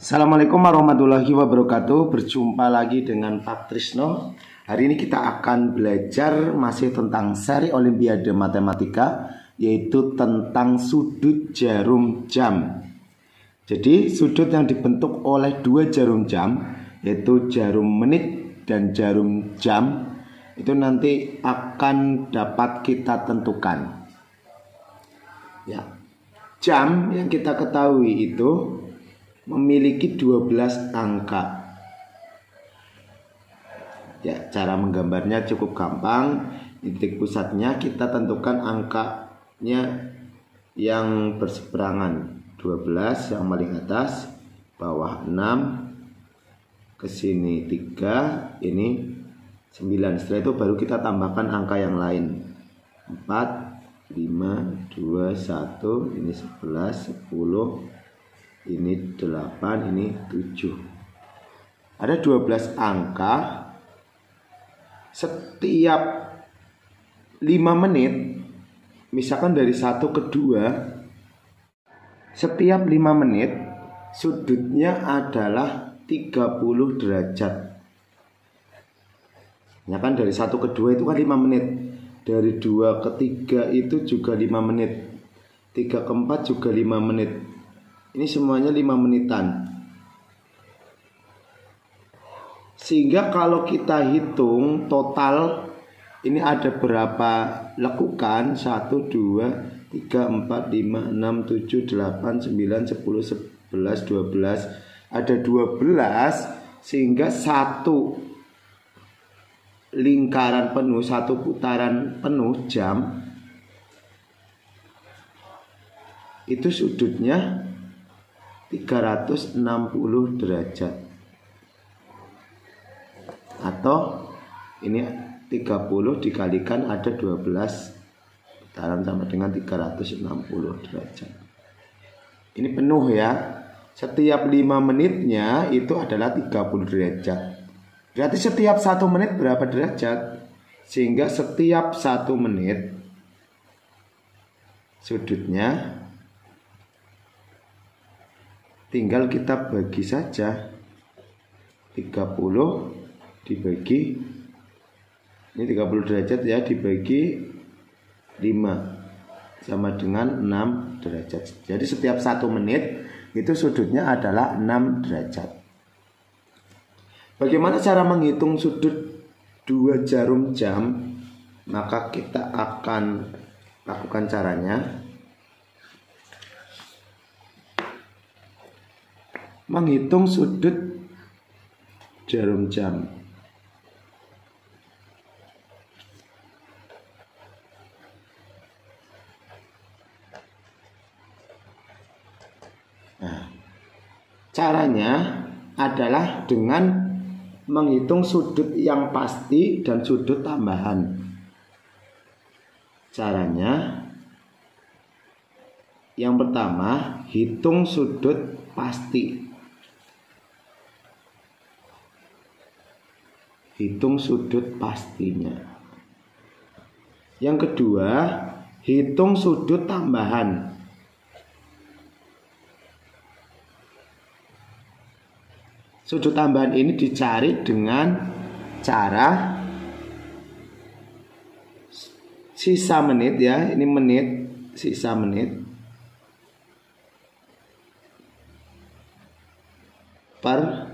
Assalamualaikum warahmatullahi wabarakatuh. Berjumpa lagi dengan Pak Trisno. Hari ini kita akan belajar masih tentang seri Olimpiade Matematika, yaitu tentang sudut jarum jam. Jadi sudut yang dibentuk oleh dua jarum jam, yaitu jarum menit dan jarum jam, itu nanti akan dapat kita tentukan. Ya, jam yang kita ketahui itu memiliki 12 angka. Ya, cara menggambarnya cukup gampang. Titik pusatnya kita tentukan angkanya yang berseberangan. 12 yang paling atas, bawah 6, ke sini 3, ini 9. Setelah itu baru kita tambahkan angka yang lain. 4, 5, 2, 1, ini 11, 10, ini 8, ini 7. Ada 12 angka. Setiap 5 menit, misalkan dari 1 ke 2, setiap 5 menit sudutnya adalah 30 derajat. Ya kan, dari 1 ke 2 itu kan 5 menit. Dari 2 ke 3 itu juga 5 menit. 3 ke 4 juga 5 menit. Ini semuanya 5 menitan. Sehingga kalau kita hitung total, ini ada berapa lekukan? 1, 2, 3, 4, 5, 6, 7, 8, 9, 10, 11, 12. Ada 12, sehingga satu lingkaran penuh, satu putaran penuh jam, itu sudutnya 360 derajat. Atau ini 30 dikalikan ada 12 putaran sama dengan 360 derajat. Ini penuh ya. Setiap 5 menitnya itu adalah 30 derajat. Berarti setiap 1 menit berapa derajat? Sehingga setiap 1 menit sudutnya tinggal kita bagi saja. 30 dibagi, ini 30 derajat ya, dibagi 5 sama dengan 6 derajat. Jadi setiap 1 menit itu sudutnya adalah 6 derajat. Bagaimana cara menghitung sudut 2 jarum jam? Maka kita akan lakukan caranya. Menghitung sudut jarum jam. Nah, caranya adalah dengan menghitung sudut yang pasti dan sudut tambahan. Caranya yang pertama, hitung sudut pasti. Hitung sudut pastinya. Yang kedua, hitung sudut tambahan. Sudut tambahan ini dicari dengan cara sisa menit ya. Ini menit, sisa menit per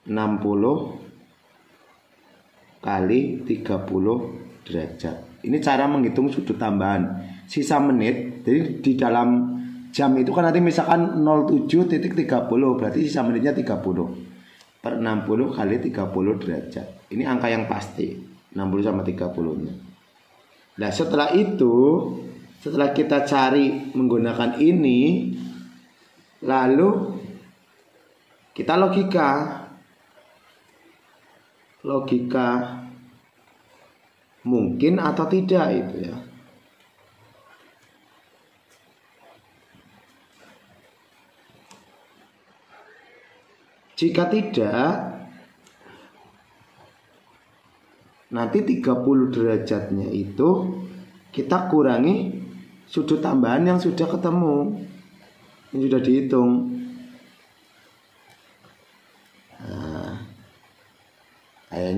60 kali 30 derajat. Ini cara menghitung sudut tambahan sisa menit. Jadi di dalam jam itu kan nanti misalkan 07.30, berarti sisa menitnya 30 per 60 kali 30 derajat. Ini angka yang pasti, 60 sama 30-nya. Nah, setelah itu, setelah kita cari menggunakan ini, lalu kita logika mungkin atau tidak itu ya. Jika tidak, nanti 30 derajatnya itu kita kurangi sudut tambahan yang sudah ketemu, yang sudah dihitung.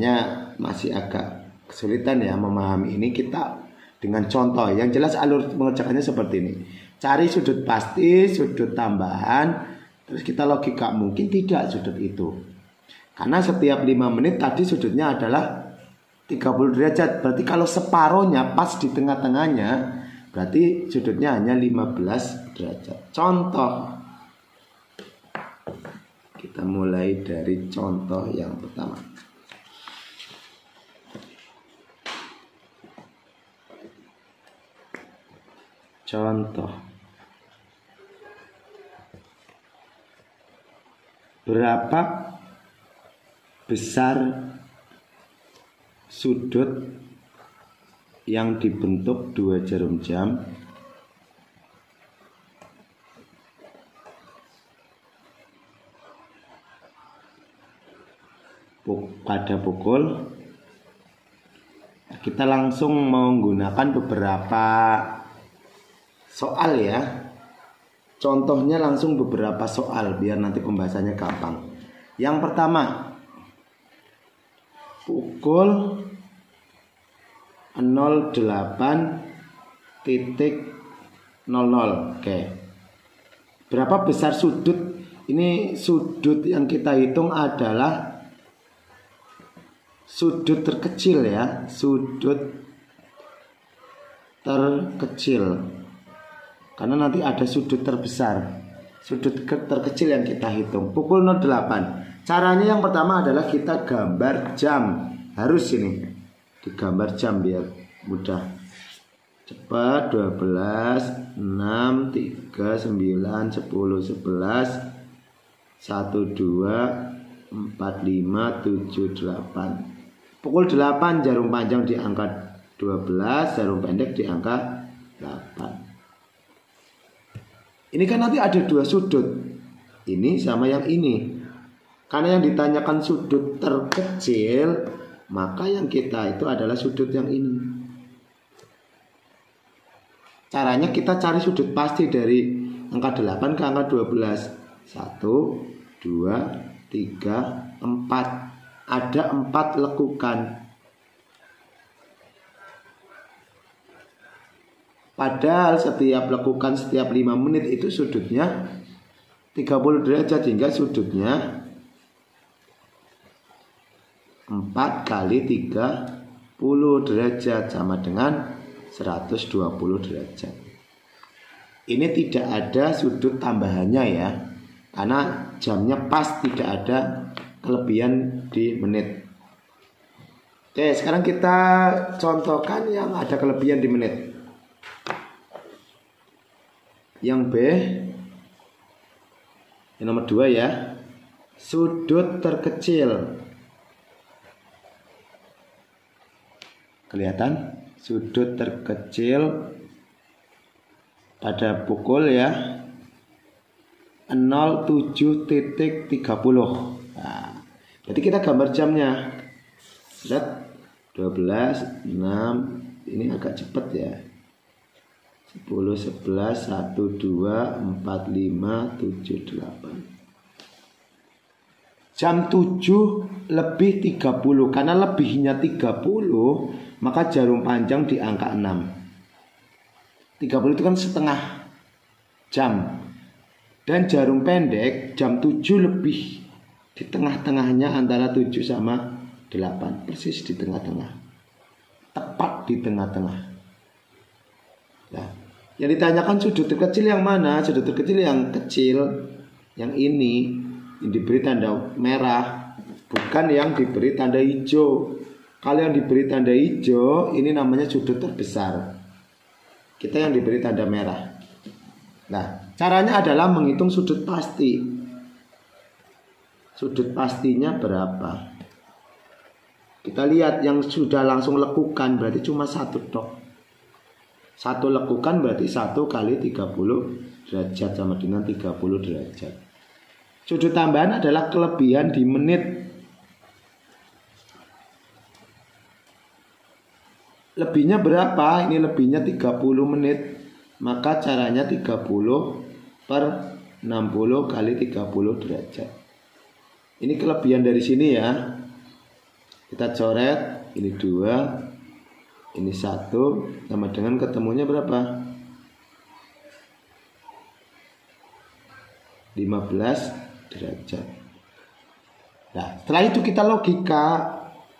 makanya masih agak kesulitan ya memahami ini. Kita dengan contoh yang jelas alur mengerjakannya seperti ini. Cari sudut pasti, sudut tambahan, terus kita logika mungkin tidak sudut itu. Karena setiap 5 menit tadi sudutnya adalah 30 derajat. Berarti kalau separohnya pas di tengah-tengahnya, berarti sudutnya hanya 15 derajat. Contoh. Kita mulai dari contoh yang pertama. Contoh. Berapa besar sudut yang dibentuk 2 jarum jam pada pukul. Kita langsung menggunakan beberapa soal ya. Contohnya langsung beberapa soal biar nanti pembahasannya gampang. Yang pertama, pukul 08.00. Oke. Berapa besar sudut? Ini sudut yang kita hitung adalah sudut terkecil ya, sudut terkecil. Karena nanti ada sudut terbesar, sudut terkecil yang kita hitung. Pukul 08. Caranya yang pertama adalah kita gambar jam. Harus ini digambar jam biar mudah. Cepat. 12, 6, 3, 9, 10, 11, 1, 2, 4, 5, 7, 8. Pukul 8 jarum panjang di angka 12, jarum pendek di angka 8. Ini kan nanti ada 2 sudut, ini sama yang ini. Karena yang ditanyakan sudut terkecil, maka yang kita itu adalah sudut yang ini. Caranya kita cari sudut pasti dari angka 8 ke angka 12. 1, 2, 3, 4. Ada 4 lekukan. Padahal setiap lekukan setiap 5 menit itu sudutnya 30 derajat, hingga sudutnya 4 kali 30 derajat sama dengan 120 derajat. Ini tidak ada sudut tambahannya ya, karena jamnya pas, tidak ada kelebihan di menit. Oke, sekarang kita contohkan yang ada kelebihan di menit. Yang B, yang nomor 2 ya, sudut terkecil. Kelihatan sudut terkecil pada pukul ya 07.30. Nah, jadi kita gambar jamnya. Lihat 12, 6, ini agak cepat ya. 10, 11, 1, 2, 4, 5, 7, 8. Jam 7 lebih 30. Karena lebihnya 30, maka jarum panjang di angka 6. 30 itu kan setengah jam. Dan jarum pendek jam 7 lebih. Di tengah-tengahnya antara 7 sama 8. Persis di tengah-tengah. Tepat di tengah-tengah. Nah, yang ditanyakan sudut terkecil yang mana? Sudut terkecil yang kecil, yang ini, yang diberi tanda merah, bukan yang diberi tanda hijau. Kalau yang diberi tanda hijau, ini namanya sudut terbesar. Kita yang diberi tanda merah. Nah, caranya adalah menghitung sudut pasti. Sudut pastinya berapa? Kita lihat yang sudah langsung lekukan berarti cuma 1 dok. 1 lekukan berarti 1 kali 30 derajat sama dengan 30 derajat. Sudut tambahan adalah kelebihan di menit. Lebihnya berapa? Ini lebihnya 30 menit. Maka caranya 30 per 60 kali 30 derajat. Ini kelebihan dari sini ya. Kita coret, ini 2, ini 1, sama dengan ketemunya berapa? 15 derajat. Nah, setelah itu kita logika,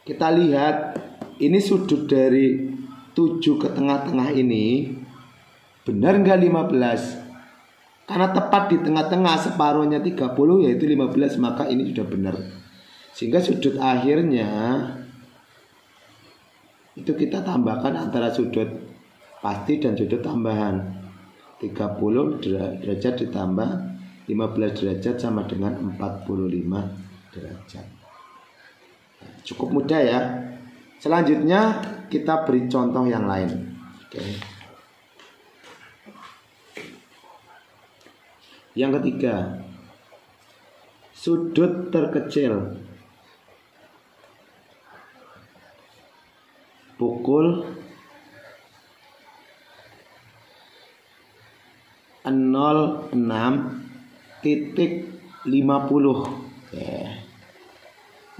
kita lihat ini sudut dari 7 ke tengah-tengah ini benar nggak 15? Karena tepat di tengah-tengah, separuhnya 30 yaitu 15, maka ini sudah benar. Sehingga sudut akhirnya itu kita tambahkan antara sudut pasti dan sudut tambahan. 30 derajat ditambah 15 derajat sama dengan 45 derajat. Cukup mudah ya. Selanjutnya kita beri contoh yang lain. Oke. Yang ketiga, sudut terkecil pukul 06.50.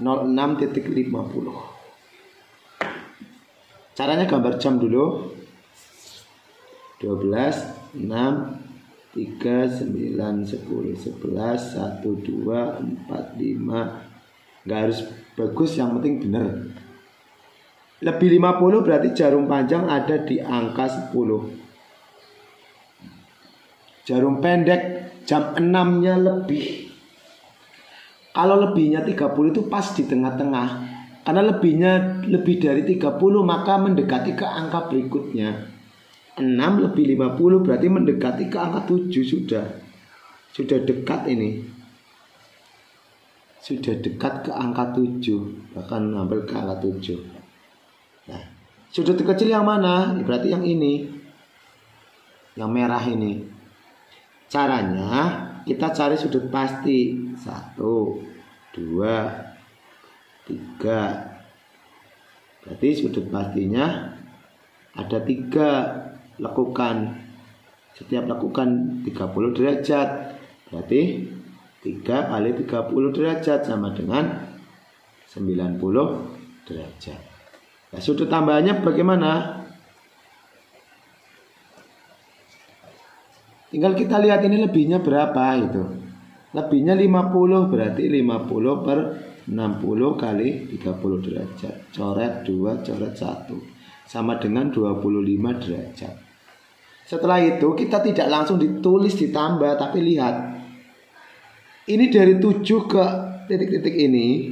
06.50. Caranya gambar jam dulu. 12, 6, 3, 9, 10, 11, 1, 2, 4, 5. Nggak harus bagus, yang penting benar. Lebih 50 berarti jarum panjang ada di angka 10. Jarum pendek jam 6-nya lebih. Kalau lebihnya 30 itu pas di tengah-tengah. Karena lebihnya lebih dari 30 maka mendekati ke angka berikutnya. 6 lebih 50 berarti mendekati ke angka 7 sudah. Sudah dekat ini. Sudah dekat ke angka 7. Bahkan hampir ke angka 7. Nah, sudut kecil yang mana? Berarti yang ini. Yang merah ini. Caranya kita cari sudut pasti. 1, 2, 3. Berarti sudut pastinya ada 3. Lakukan. Setiap lakukan 30 derajat. Berarti 3 kali 30 derajat sama dengan 90 derajat. Nah, sudut tambahannya bagaimana? Tinggal kita lihat ini lebihnya berapa itu. Lebihnya 50 berarti 50 per 60 kali 30 derajat. Coret 2, coret 1. Sama dengan 25 derajat. Setelah itu kita tidak langsung ditulis ditambah, tapi lihat. Ini dari 7 ke titik-titik ini.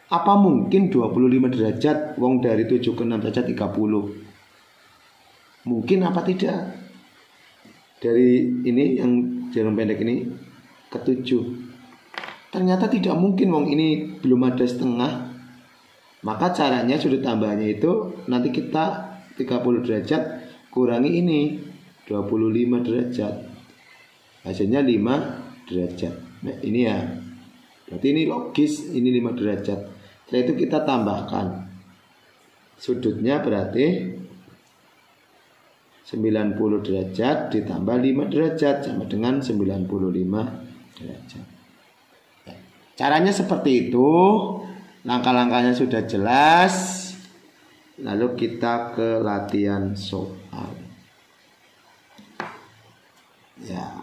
Apa mungkin 25 derajat? Wong dari 7 ke 6 derajat 30. Mungkin apa tidak? Dari ini yang jarum pendek ini ke 7. Ternyata tidak mungkin, wong ini belum ada setengah. Maka caranya sudut tambahnya itu nanti kita 30 derajat kurangi ini 25 derajat. Hasilnya 5 derajat. Nah, ini ya. Berarti ini logis, ini 5 derajat. Setelah itu kita tambahkan. Sudutnya berarti 90 derajat ditambah 5 derajat sama dengan 95 derajat. Caranya seperti itu. Langkah-langkahnya sudah jelas. Lalu kita ke latihan soal. Ya.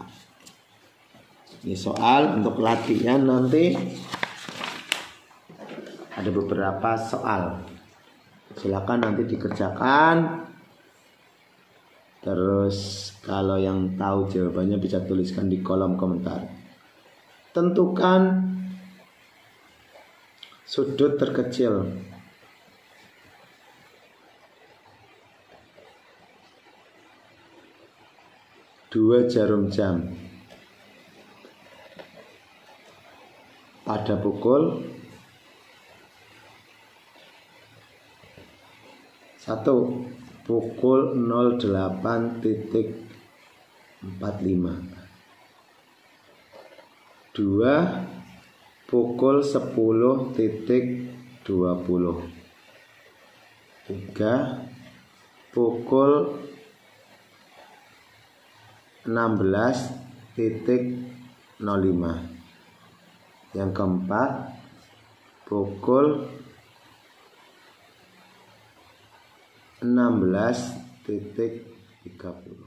Ini soal untuk latihan nanti. Ada beberapa soal. Silakan nanti dikerjakan. Terus kalau yang tahu jawabannya bisa tuliskan di kolom komentar. Tentukan sudut terkecil. Dua jarum jam pada pukul 1 pukul 08.45. 2 pukul 10.20. 3 pukul 16.05. Yang keempat pukul 16.30.